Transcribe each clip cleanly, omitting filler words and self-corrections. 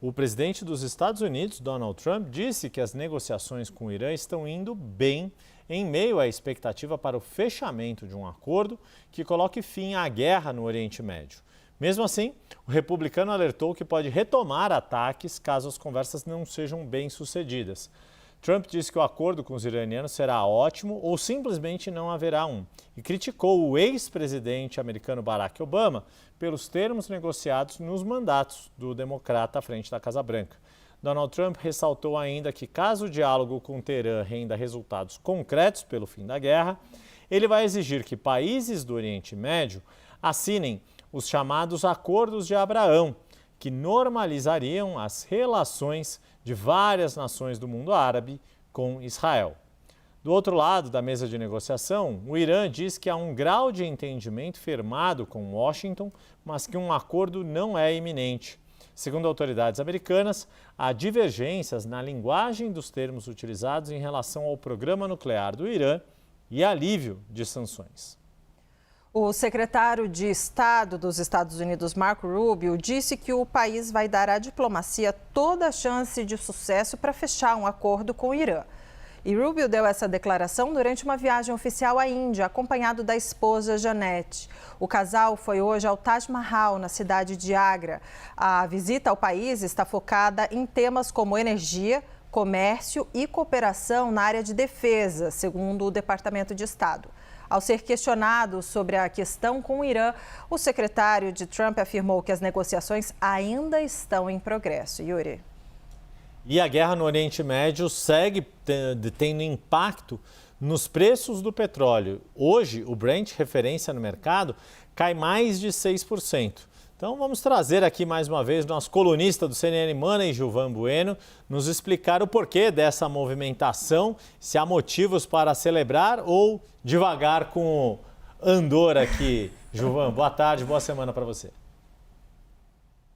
O presidente dos Estados Unidos, Donald Trump, disse que as negociações com o Irã estão indo bem em meio à expectativa para o fechamento de um acordo que coloque fim à guerra no Oriente Médio. Mesmo assim, o republicano alertou que pode retomar ataques caso as conversas não sejam bem-sucedidas. Trump disse que o acordo com os iranianos será ótimo ou simplesmente não haverá um, e criticou o ex-presidente americano Barack Obama pelos termos negociados nos mandatos do democrata à frente da Casa Branca. Donald Trump ressaltou ainda que, caso o diálogo com Teherã renda resultados concretos pelo fim da guerra, ele vai exigir que países do Oriente Médio assinem os chamados Acordos de Abraão, que normalizariam as relações de várias nações do mundo árabe com Israel. Do outro lado da mesa de negociação, o Irã diz que há um grau de entendimento firmado com Washington, mas que um acordo não é iminente. Segundo autoridades americanas, há divergências na linguagem dos termos utilizados em relação ao programa nuclear do Irã e alívio de sanções. O secretário de Estado dos Estados Unidos, Marco Rubio, disse que o país vai dar à diplomacia toda a chance de sucesso para fechar um acordo com o Irã. E Rubio deu essa declaração durante uma viagem oficial à Índia, acompanhado da esposa Janete. O casal foi hoje ao Taj Mahal, na cidade de Agra. A visita ao país está focada em temas como energia, comércio e cooperação na área de defesa, segundo o Departamento de Estado. Ao ser questionado sobre a questão com o Irã, o secretário de Trump afirmou que as negociações ainda estão em progresso. Yuri. E a guerra no Oriente Médio segue tendo impacto nos preços do petróleo. Hoje, o Brent, referência no mercado, cai mais de 6%. Então vamos trazer aqui mais uma vez nosso colunista do CNN Money, Gilvan Bueno, nos explicar o porquê dessa movimentação, se há motivos para celebrar ou devagar com andor aqui. Gilvan, boa tarde, boa semana para você.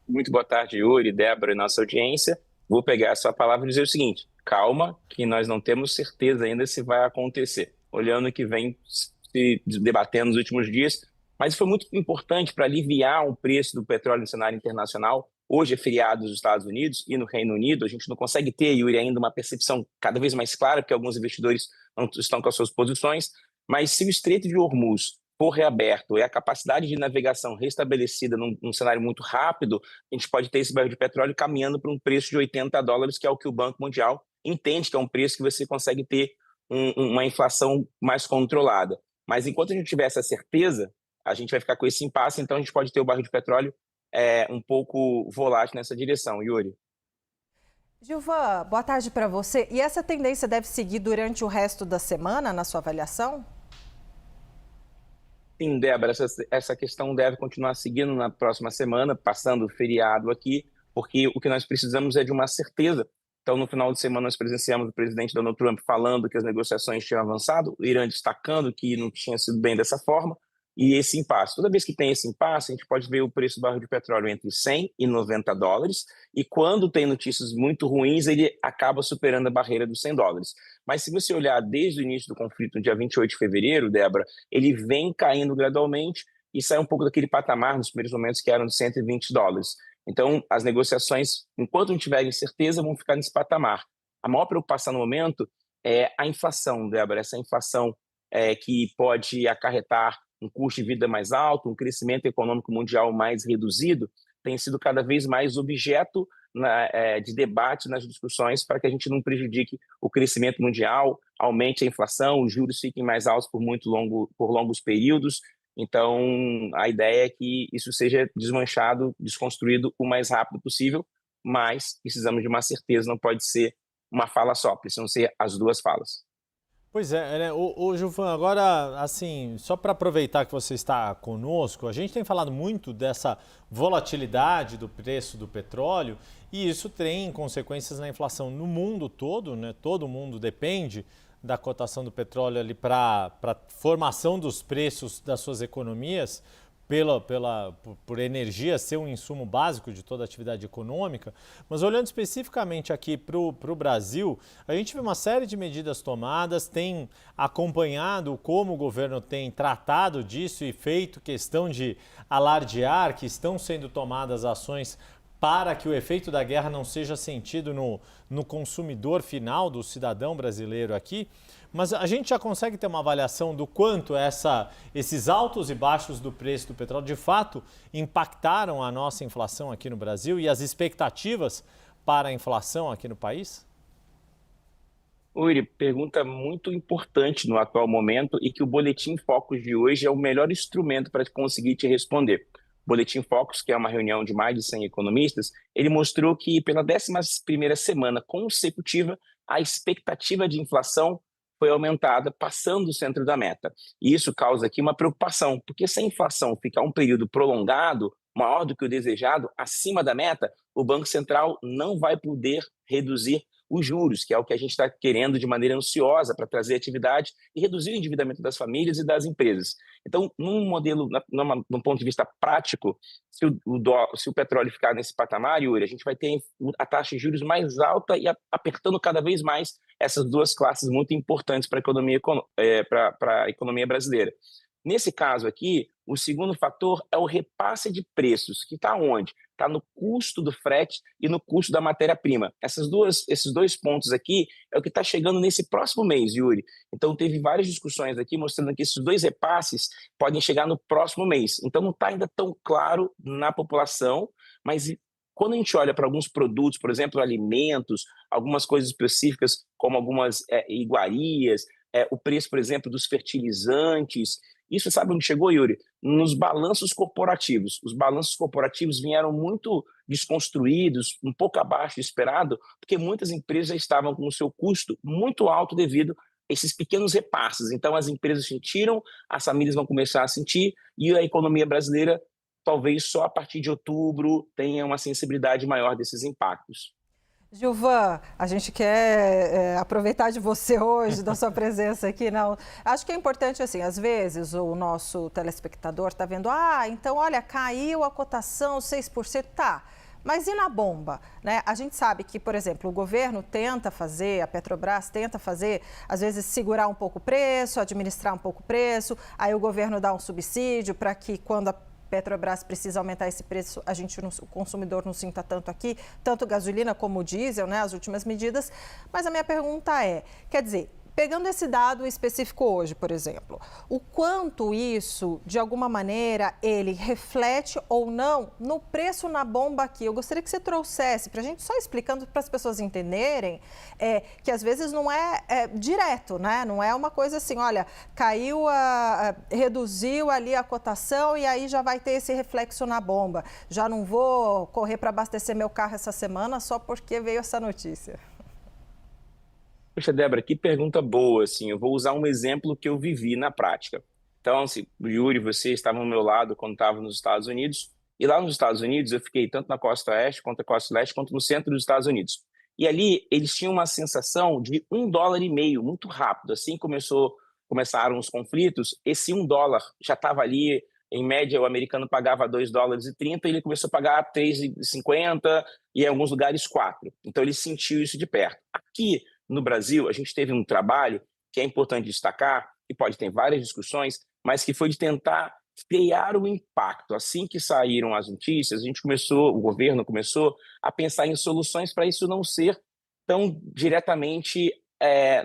Muito boa tarde, Yuri, Débora e nossa audiência. Vou pegar a sua palavra e dizer o seguinte: calma, que nós não temos certeza ainda se vai acontecer. Olhando o que vem se debatendo nos últimos dias, mas foi muito importante para aliviar o preço do petróleo no cenário internacional. Hoje é feriado nos Estados Unidos e no Reino Unido. A gente não consegue ter, Yuri, ainda uma percepção cada vez mais clara, porque alguns investidores não estão com as suas posições. Mas se o Estreito de Hormuz for reaberto e a capacidade de navegação restabelecida num cenário muito rápido, a gente pode ter esse barril de petróleo caminhando para um preço de $80, que é o que o Banco Mundial entende que é um preço que você consegue ter uma inflação mais controlada. Mas enquanto a gente tiver essa certeza, a gente vai ficar com esse impasse, então a gente pode ter o barril de petróleo um pouco volátil nessa direção. Yuri. Gilvan, boa tarde para você. E essa tendência deve seguir durante o resto da semana, na sua avaliação? Sim, Débora, essa questão deve continuar seguindo na próxima semana, passando o feriado aqui, porque o que nós precisamos é de uma certeza. Então, no final de semana, nós presenciamos o presidente Donald Trump falando que as negociações tinham avançado, o Irã destacando que não tinha sido bem dessa forma, e esse impasse. Toda vez que tem esse impasse, a gente pode ver o preço do barril de petróleo entre $100 e $90, e quando tem notícias muito ruins, ele acaba superando a barreira dos $100. Mas se você olhar desde o início do conflito, no dia 28 de fevereiro, Débora, ele vem caindo gradualmente e sai um pouco daquele patamar nos primeiros momentos que eram de $120. Então, as negociações, enquanto não tiver incerteza, vão ficar nesse patamar. A maior preocupação no momento é a inflação, Débora, essa inflação que pode acarretar um custo de vida mais alto, um crescimento econômico mundial mais reduzido, tem sido cada vez mais objeto de debate nas discussões para que a gente não prejudique o crescimento mundial, aumente a inflação, os juros fiquem mais altos por longos períodos. Então, a ideia é que isso seja desmanchado, desconstruído o mais rápido possível, mas precisamos de uma certeza, não pode ser uma fala só, precisam ser as duas falas. Pois é, né? Ô Gilvan, agora, assim, só para aproveitar que você está conosco, a gente tem falado muito dessa volatilidade do preço do petróleo e isso tem consequências na inflação no mundo todo, né? Todo mundo depende da cotação do petróleo ali para a formação dos preços das suas economias, por energia ser um insumo básico de toda a atividade econômica, mas olhando especificamente aqui para o Brasil, a gente vê uma série de medidas tomadas, tem acompanhado como o governo tem tratado disso e feito questão de alardear que estão sendo tomadas ações para que o efeito da guerra não seja sentido no consumidor final, do cidadão brasileiro aqui. Mas a gente já consegue ter uma avaliação do quanto esses altos e baixos do preço do petróleo de fato impactaram a nossa inflação aqui no Brasil e as expectativas para a inflação aqui no país? Uri, pergunta muito importante no atual momento e que o Boletim Focus de hoje é o melhor instrumento para conseguir te responder. O Boletim Focus, que é uma reunião de mais de 100 economistas, ele mostrou que pela 11ª semana consecutiva, a expectativa de inflação foi aumentada, passando o centro da meta. E isso causa aqui uma preocupação, porque se a inflação ficar um período prolongado, maior do que o desejado, acima da meta, o Banco Central não vai poder reduzir os juros, que é o que a gente está querendo de maneira ansiosa para trazer atividade e reduzir o endividamento das famílias e das empresas. Então, num modelo, num ponto de vista prático, se o petróleo ficar nesse patamar, Yuri, a gente vai ter a taxa de juros mais alta e apertando cada vez mais essas duas classes muito importantes para a economia brasileira. Nesse caso aqui, o segundo fator é o repasse de preços, que está onde? Está no custo do frete e no custo da matéria-prima. Esses dois pontos aqui é o que está chegando nesse próximo mês, Yuri. Então, teve várias discussões aqui mostrando que esses dois repasses podem chegar no próximo mês. Então, não está ainda tão claro na população, mas quando a gente olha para alguns produtos, por exemplo, alimentos, algumas coisas específicas, como algumas iguarias, o preço, por exemplo, dos fertilizantes. Isso sabe onde chegou, Yuri? Nos balanços corporativos. Os balanços corporativos vieram muito desconstruídos, um pouco abaixo do esperado, porque muitas empresas já estavam com o seu custo muito alto devido a esses pequenos repasses. Então, as empresas sentiram, as famílias vão começar a sentir, e a economia brasileira, talvez só a partir de outubro, tenha uma sensibilidade maior desses impactos. Gilvan, a gente quer aproveitar de você hoje, da sua presença aqui. Não, acho que é importante, assim, às vezes o nosso telespectador está vendo, então, olha, caiu a cotação 6%, tá, mas e na bomba? Né? A gente sabe que, por exemplo, o governo tenta fazer, a Petrobras tenta fazer, às vezes, segurar um pouco o preço, administrar um pouco o preço, aí o governo dá um subsídio para que quando a Petrobras precisa aumentar esse preço, o consumidor não sinta tanto aqui, tanto gasolina como diesel, né, as últimas medidas. Mas a minha pergunta é, quer dizer, pegando esse dado específico hoje, por exemplo, o quanto isso, de alguma maneira, ele reflete ou não no preço na bomba aqui? Eu gostaria que você trouxesse, para a gente só explicando para as pessoas entenderem, que às vezes não é direto, né? Não é uma coisa assim, olha, reduziu ali a cotação e aí já vai ter esse reflexo na bomba. Já não vou correr para abastecer meu carro essa semana só porque veio essa notícia. Poxa, Débora, que pergunta boa, assim, eu vou usar um exemplo que eu vivi na prática. Então, se o Yuri, você estava ao meu lado quando estava nos Estados Unidos, e lá nos Estados Unidos eu fiquei tanto na costa oeste, quanto na costa leste, quanto no centro dos Estados Unidos. E ali eles tinham uma sensação de $1,50, muito rápido. Assim começaram os conflitos, esse $1 já estava ali, em média o americano pagava $2,30 e ele começou a pagar $3,50 e em alguns lugares 4. Então ele sentiu isso de perto. Aqui no Brasil, a gente teve um trabalho que é importante destacar, e pode ter várias discussões, mas que foi de tentar frear o impacto. Assim que saíram as notícias, o governo começou a pensar em soluções para isso não ser tão diretamente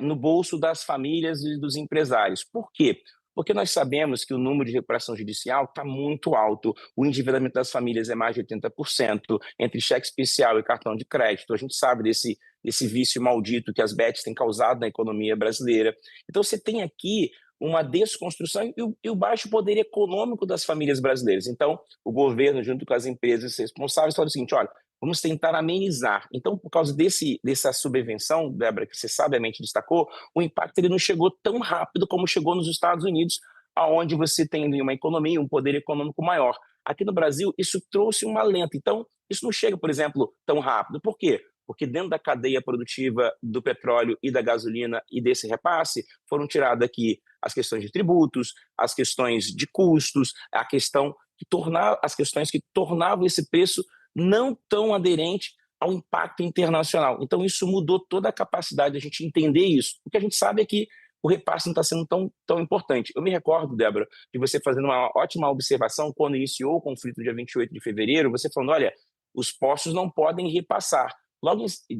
no bolso das famílias e dos empresários. Por quê? Porque nós sabemos que o número de recuperação judicial está muito alto, o endividamento das famílias é mais de 80%, entre cheque especial e cartão de crédito. A gente sabe desse vício maldito que as bets têm causado na economia brasileira. Então, você tem aqui uma desconstrução e o baixo poder econômico das famílias brasileiras. Então, o governo, junto com as empresas responsáveis, falou o seguinte, olha, vamos tentar amenizar. Então, por causa dessa subvenção, Débora, que você sabiamente destacou, o impacto ele não chegou tão rápido como chegou nos Estados Unidos, onde você tem uma economia, um poder econômico maior. Aqui no Brasil, isso trouxe uma lenta. Então, isso não chega, por exemplo, tão rápido. Por quê? Porque dentro da cadeia produtiva do petróleo e da gasolina e desse repasse, foram tiradas aqui as questões de tributos, as questões de custos, as questões que tornavam esse preço não tão aderente ao impacto internacional. Então, isso mudou toda a capacidade de a gente entender isso. O que a gente sabe é que o repasse não está sendo tão importante. Eu me recordo, Débora, de você fazendo uma ótima observação quando iniciou o conflito dia 28 de fevereiro, você falando, olha, os postos não podem repassar.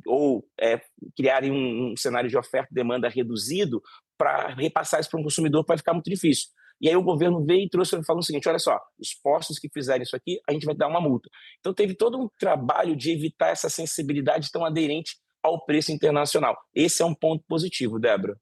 Ou criarem um cenário de oferta e demanda reduzido para repassar isso para um consumidor vai ficar muito difícil. E aí o governo veio e trouxe falando o seguinte, olha só, os postos que fizerem isso aqui, a gente vai dar uma multa. Então teve todo um trabalho de evitar essa sensibilidade tão aderente ao preço internacional. Esse é um ponto positivo, Débora.